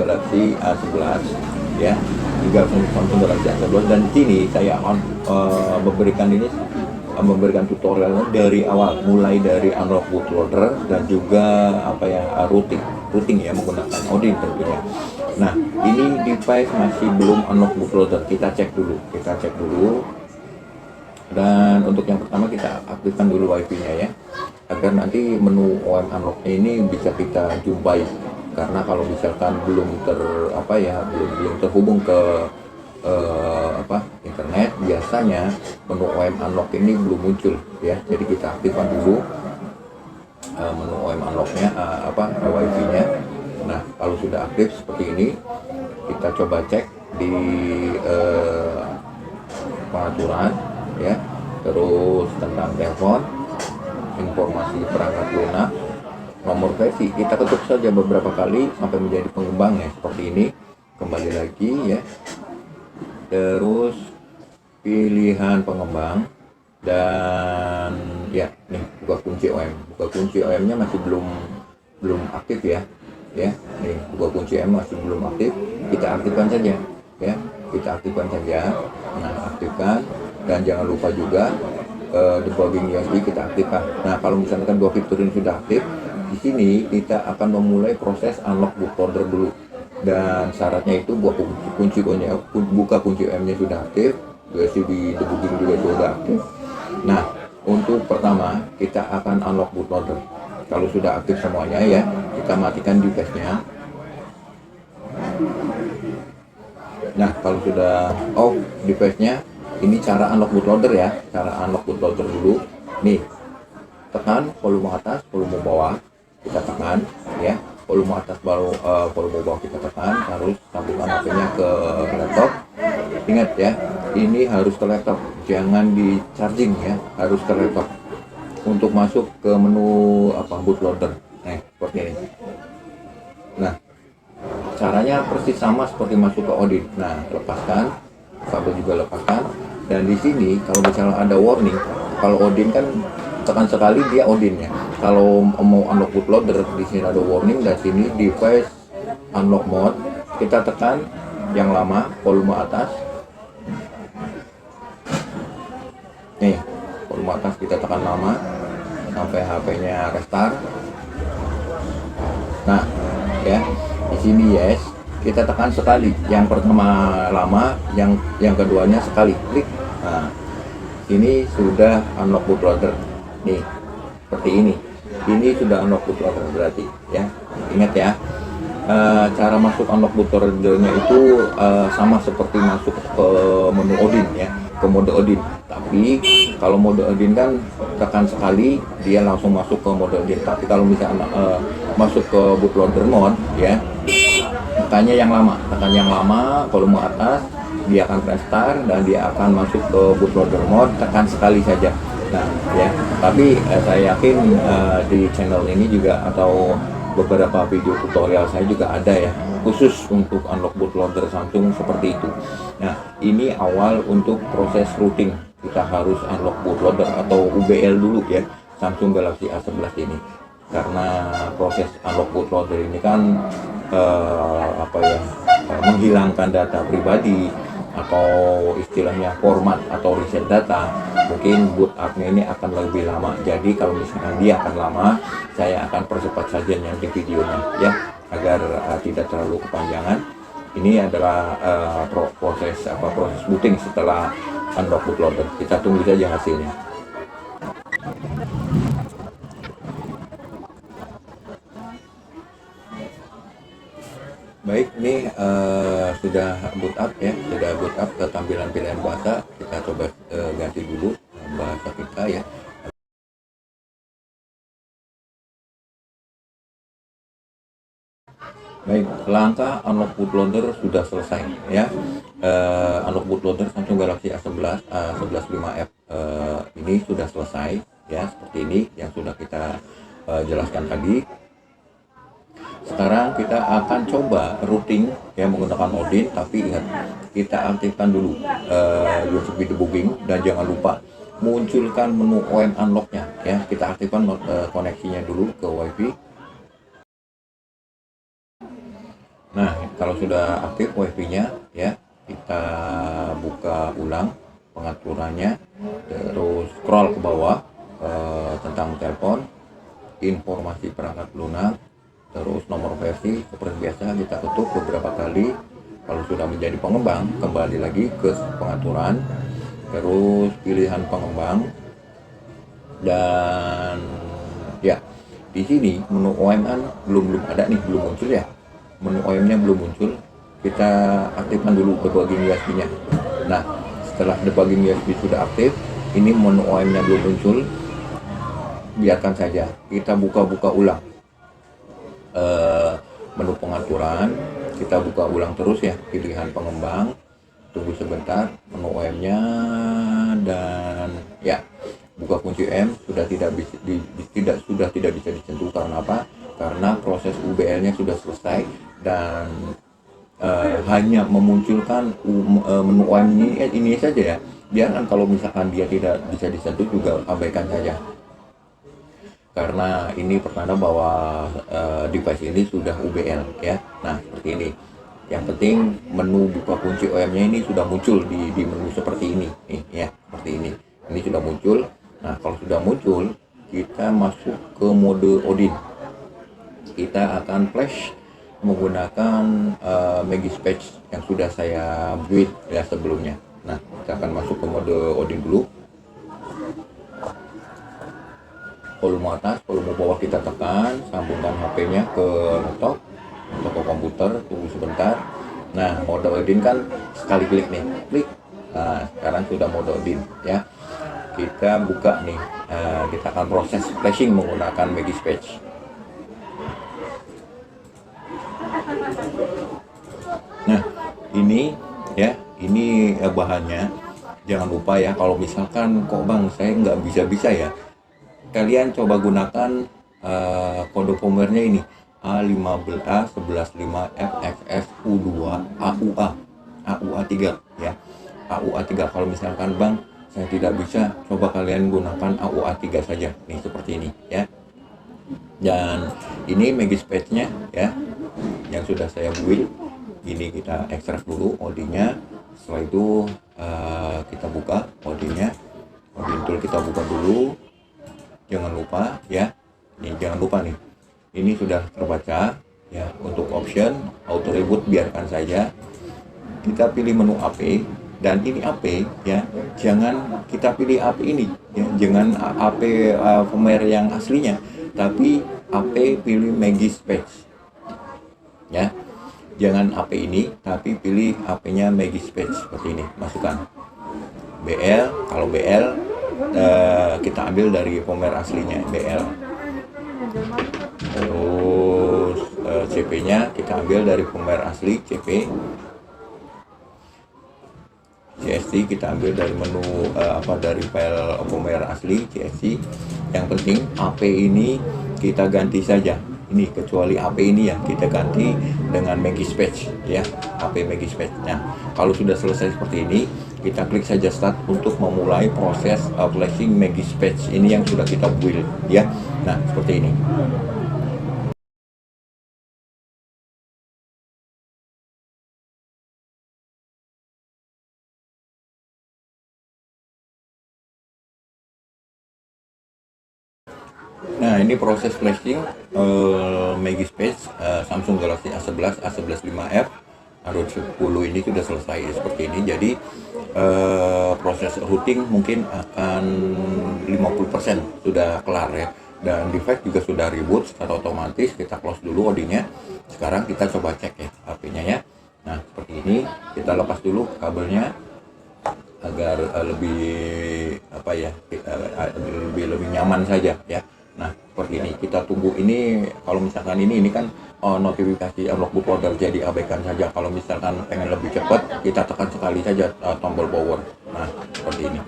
Galaxy A11 ya, juga Samsung Galaxy A11. Dan di sini saya memberikan tutorial dari awal, mulai dari unlock bootloader dan juga routing ya, menggunakan Odin tentunya. Nah, ini device masih belum unlock bootloader, kita cek dulu. Dan untuk yang pertama kita aktifkan dulu wifi-nya ya, agar nanti menu OM unlock-nya ini bisa kita jumpai. Karena kalau misalkan belum terhubung ke internet, biasanya menu OM unlock ini belum muncul ya. Jadi kita aktifkan dulu menu OM unlock-nya, wifi-nya. Nah, kalau sudah aktif seperti ini, kita coba cek di pengaturan ya, terus tentang telepon, informasi perangkat lunak, nomor versi kita ketuk saja beberapa kali sampai menjadi pengembang ya, seperti ini. Kembali lagi ya, terus pilihan pengembang, dan ya nih buka kunci OM nya masih belum aktif ya nih buka kunci OM masih belum aktif, kita aktifkan saja ya, nah aktifkan. Dan jangan lupa juga debugging USB kita aktifkan. Nah, kalau misalkan dua fitur ini sudah aktif, di sini kita akan memulai proses unlock bootloader dulu. Dan syaratnya itu buka kunci OM-nya sudah aktif, USB debugging juga sudah aktif. Nah, untuk pertama kita akan unlock bootloader. Kalau sudah aktif semuanya ya, kita matikan device-nya. Nah, kalau sudah off device-nya, ini cara unlock bootloader ya, dulu. Nih, tekan volume atas, volume bawah, kita tekan ya, volume atas baru volume bawah kita tekan, harus sambungkan HP-nya ke laptop. Ingat ya, ini harus ke laptop, jangan di charging ya, harus ke laptop untuk masuk ke menu bootloader. Nah, seperti ini. Nah, caranya persis sama seperti masuk ke Odin. Nah, lepaskan kabel juga, lepaskan. Dan di sini kalau misalnya ada warning, kalau Odin kan tekan sekali dia Odin ya. Kalau mau unlock bootloader, di sini ada warning, dan sini device unlock mode, kita tekan yang lama, volume atas. Nih, volume atas kita tekan lama sampai HP-nya restart. Nah, ya, di sini yes, kita tekan sekali. Yang pertama lama, yang keduanya sekali klik. Nah, ini sudah unlock bootloader. Nih, seperti ini. Ini sudah unlock bootloader berarti ya. Ingat ya, cara masuk unlock bootloader-nya itu sama seperti masuk ke menu Odin ya, ke mode Odin. Tapi kalau mode Odin kan tekan sekali dia langsung masuk ke mode Odin. Tapi kalau misalnya masuk ke bootloader mode ya, tekan yang lama, volume atas, dia akan restart dan dia akan masuk ke bootloader mode, tekan sekali saja. Nah ya, tapi saya yakin di channel ini juga atau beberapa video tutorial saya juga ada ya, khusus untuk unlock bootloader Samsung seperti itu. Nah, ini awal untuk proses routing, kita harus unlock bootloader atau UBL dulu ya, Samsung Galaxy A11 ini. Karena proses unlock bootloader ini kan menghilangkan data pribadi atau istilahnya format atau reset data, mungkin boot up-nya ini akan lebih lama. Jadi kalau misalnya dia akan lama, saya akan percepat saja nanti videonya ya, agar tidak terlalu kepanjangan. Ini adalah proses booting setelah unlock bootloader. Kita tunggu saja hasilnya. Baik, ini sudah boot up ya, ke tampilan pilihan bahasa. Kita coba ganti dulu bahasa kita ya. Baik, langkah unlock bootloader sudah selesai ya. Unlock bootloader Samsung Galaxy A11 A115F ini sudah selesai ya, seperti ini yang sudah kita jelaskan tadi. Sekarang kita akan coba routing ya menggunakan Odin, tapi ingat kita aktifkan dulu USB debugging, dan jangan lupa munculkan menu OM unlock-nya ya. Kita aktifkan koneksinya dulu ke WiFi. Nah, Kalau sudah aktif wifi-nya ya, kita buka ulang pengaturannya, terus scroll ke bawah tentang telepon, informasi perangkat lunak, terus nomor versi. Seperti biasa kita ketuk beberapa kali. Kalau sudah menjadi pengembang, kembali lagi ke pengaturan, terus pilihan pengembang, dan ya di sini menu OM kan belum ada nih, belum muncul ya, menu OM-nya belum muncul. Kita aktifkan dulu debugging USB-nya. Nah, setelah debugging USB sudah aktif, ini menu OM-nya belum muncul, biarkan saja. Kita buka-buka ulang menu pengaturan, kita buka ulang terus ya, pilihan pengembang, tunggu sebentar, menu OM-nya, dan ya, buka kunci M sudah tidak bisa disentuh. Karena apa? Karena proses UBL-nya sudah selesai, dan hanya memunculkan menu OM ini saja ya. Biarkan, kalau misalkan dia tidak bisa disentuh juga abaikan saja, karena ini pertanda bahwa device ini sudah UBL ya. Nah, seperti ini. Yang penting menu buka kunci OM-nya ini sudah muncul di menu seperti ini nih ya, seperti ini. Ini sudah muncul. Nah, kalau sudah muncul, kita masuk ke mode Odin. Kita akan flash menggunakan Megispatch yang sudah saya build ya sebelumnya. Nah, kita akan masuk ke mode Odin dulu. Volume atas, volume bawah kita tekan, sambungkan HP-nya ke laptop atau ke komputer, tunggu sebentar. Nah, mode Odin kan sekali klik nih, klik. Nah, sekarang sudah mode Odin ya. Kita buka nih, kita akan proses flashing menggunakan Megispatch. Nah, ini ya, ini bahannya. Jangan lupa ya, kalau misalkan kok bang saya nggak bisa ya, kalian coba gunakan kode firmware-nya ini A15A115FXSU2 AUA3 ya, AUA3. Kalau misalkan bang saya tidak bisa, coba kalian gunakan AUA3 saja nih, seperti ini ya. Dan ini Megispatch-nya ya, yang sudah saya build. Ini kita ekstrak dulu OD-nya. Setelah itu kita buka OD-nya, Odin tool kita buka dulu. Jangan lupa ya, ini jangan lupa nih, ini sudah terbaca ya. Untuk option auto reboot biarkan saja. Kita pilih menu AP, dan ini AP ya, jangan kita pilih AP ini ya, jangan AP firmware yang aslinya, tapi AP pilih Megispatch ya. Jangan AP ini, tapi pilih AP-nya Megispatch seperti ini. Masukkan BL. Kalau BL kita ambil dari firmware aslinya BL. Terus CP-nya kita ambil dari firmware asli CP. CST kita ambil dari menu dari file firmware asli CST. Yang penting AP ini kita ganti saja. Ini kecuali AP ini ya, kita ganti dengan Megispatch ya, AP Megispatch. Nah, kalau sudah selesai seperti ini, kita klik saja start untuk memulai proses flashing Megispatch ini yang sudah kita build ya. Nah, seperti ini. Nah, ini proses flashing Megispatch Samsung Galaxy A11, A11 5F Android 10 ini sudah selesai seperti ini. Jadi proses routing mungkin akan 50% sudah kelar ya, dan device juga sudah reboot secara otomatis. Kita close dulu OD-nya. Sekarang kita coba cek ya HP-nya ya. Nah, seperti ini. Kita lepas dulu kabelnya agar lebih nyaman saja ya. Nah, seperti ini. Kita tunggu ini. Kalau misalkan ini kan notifikasi unlock bootloader, jadi abaikan saja. Kalau misalkan pengen lebih cepat, kita tekan sekali saja tombol power. Nah, seperti ini.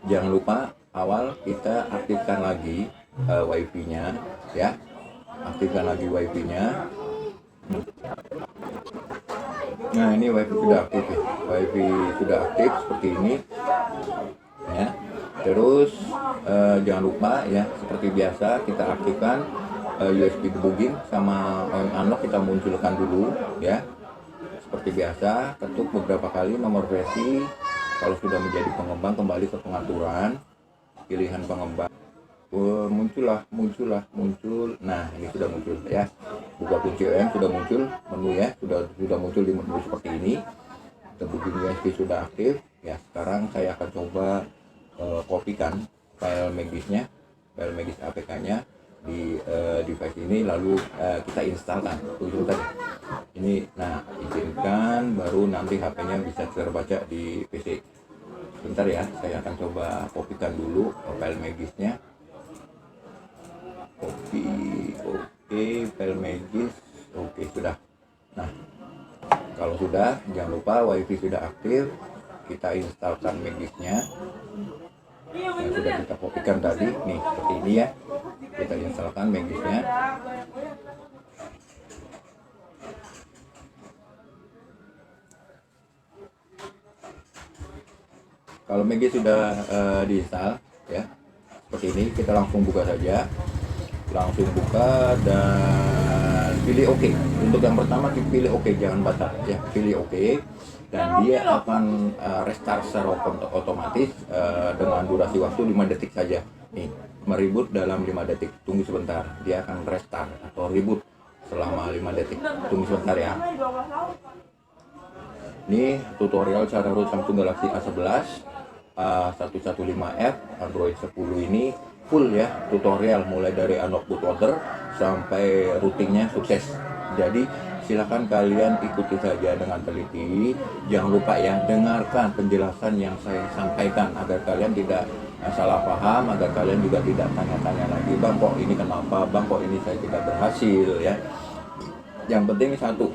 jangan lupa awal kita aktifkan lagi wifi-nya ya, aktifkan lagi wifi-nya. Nah ini wifi sudah aktif ya, wifi sudah aktif seperti ini ya. Terus jangan lupa ya, seperti biasa kita aktifkan USB debugging sama on unlock kita munculkan dulu ya. Seperti biasa, ketuk beberapa kali nomor versi. Kalau sudah menjadi pengembang, kembali ke pengaturan, pilihan pengembang. Muncul. Nah ini sudah muncul ya. Buka kunci OEM sudah muncul menu ya, sudah muncul di menu seperti ini. Debugging USB sudah aktif ya. Sekarang saya akan coba kopikan file Magis-nya, file Magis APK-nya di device ini, lalu kita instalkan. Tunggu tadi ini. Nah izinkan, baru nanti HP-nya bisa terbaca di PC. Bentar ya, saya akan coba kopikan dulu file Magis-nya. Oke, file Magis, oke sudah. Nah kalau sudah, jangan lupa wifi sudah aktif, kita instalkan Magis-nya yang sudah kita kopikan tadi nih, seperti ini ya. Kita instalkan Magis-nya. Kalau Magis sudah diinstal ya, seperti ini, kita langsung buka saja, langsung buka dan pilih OK. Untuk yang pertama pilih OK, jangan batal ya, pilih OK. Dan dia akan restart secara otomatis dengan durasi waktu 5 detik saja. Nih, mereboot dalam 5 detik. Tunggu sebentar, dia akan restart atau reboot selama 5 detik. Tunggu sebentar ya. Ini tutorial cara root Samsung Galaxy A11 A115F Android 10 ini full ya, tutorial mulai dari unlock bootloader sampai routingnya sukses. Jadi silahkan kalian ikuti saja dengan teliti. Jangan lupa ya, dengarkan penjelasan yang saya sampaikan agar kalian tidak salah paham, agar kalian juga tidak tanya-tanya lagi, bang kok ini kenapa, bang kok ini saya tidak berhasil ya. Yang penting satu,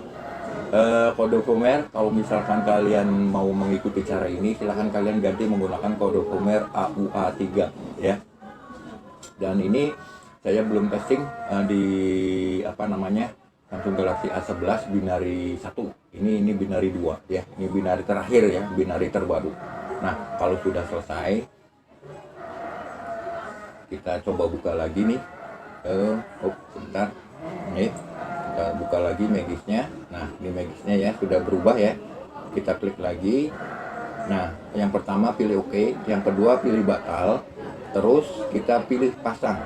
kode firmware. Kalau misalkan kalian mau mengikuti cara ini, silahkan kalian ganti menggunakan kode firmware AUA3 ya. Dan ini saya belum testing di Samsung Galaxy A11 binari 1. Ini binari 2 ya. Ini binari terakhir ya, binari terbaru. Nah, kalau sudah selesai, kita coba buka lagi nih. Sebentar. Nih, kita buka lagi Magis-nya. Nah, ini Magis-nya ya sudah berubah ya. Kita klik lagi. Nah, yang pertama pilih OK, yang kedua pilih batal. Terus kita pilih pasang.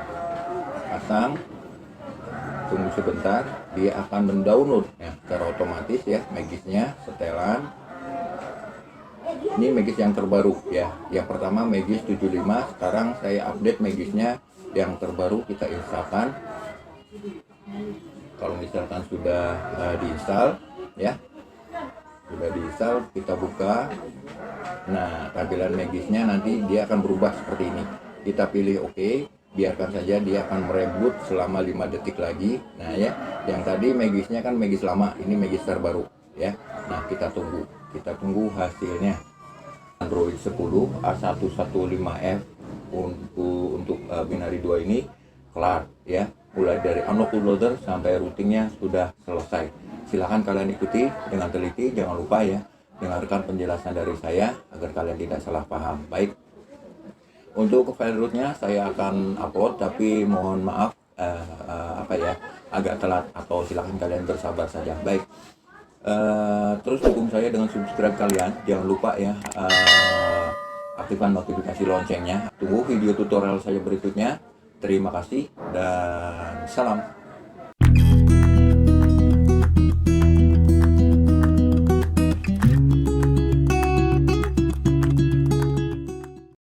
Tunggu sebentar, dia akan mendownload ya secara otomatis ya Magis-nya, setelan. Ini Magis yang terbaru ya. Yang pertama Magis 75, sekarang saya update Magis-nya yang terbaru, kita instalkan. Kalau misalkan sudah diinstal ya, sudah diinstal, kita buka. Nah, tampilan Magis-nya nanti dia akan berubah seperti ini. Kita pilih OK, biarkan saja, dia akan mereboot selama 5 detik lagi. Nah ya, yang tadi Magis-nya kan Magis lama, ini Magis terbaru ya. Nah kita tunggu hasilnya. Android 10 A115F untuk binari 2 ini kelar ya, mulai dari unlock bootloader sampai routingnya sudah selesai. Silahkan kalian ikuti dengan teliti, jangan lupa ya dengarkan penjelasan dari saya agar kalian tidak salah paham. Baik, untuk file rootnya saya akan upload, tapi mohon maaf agak telat, atau silahkan kalian bersabar saja. Baik, terus dukung saya dengan subscribe kalian, jangan lupa ya aktifkan notifikasi loncengnya. Tunggu video tutorial saya berikutnya. Terima kasih dan salam.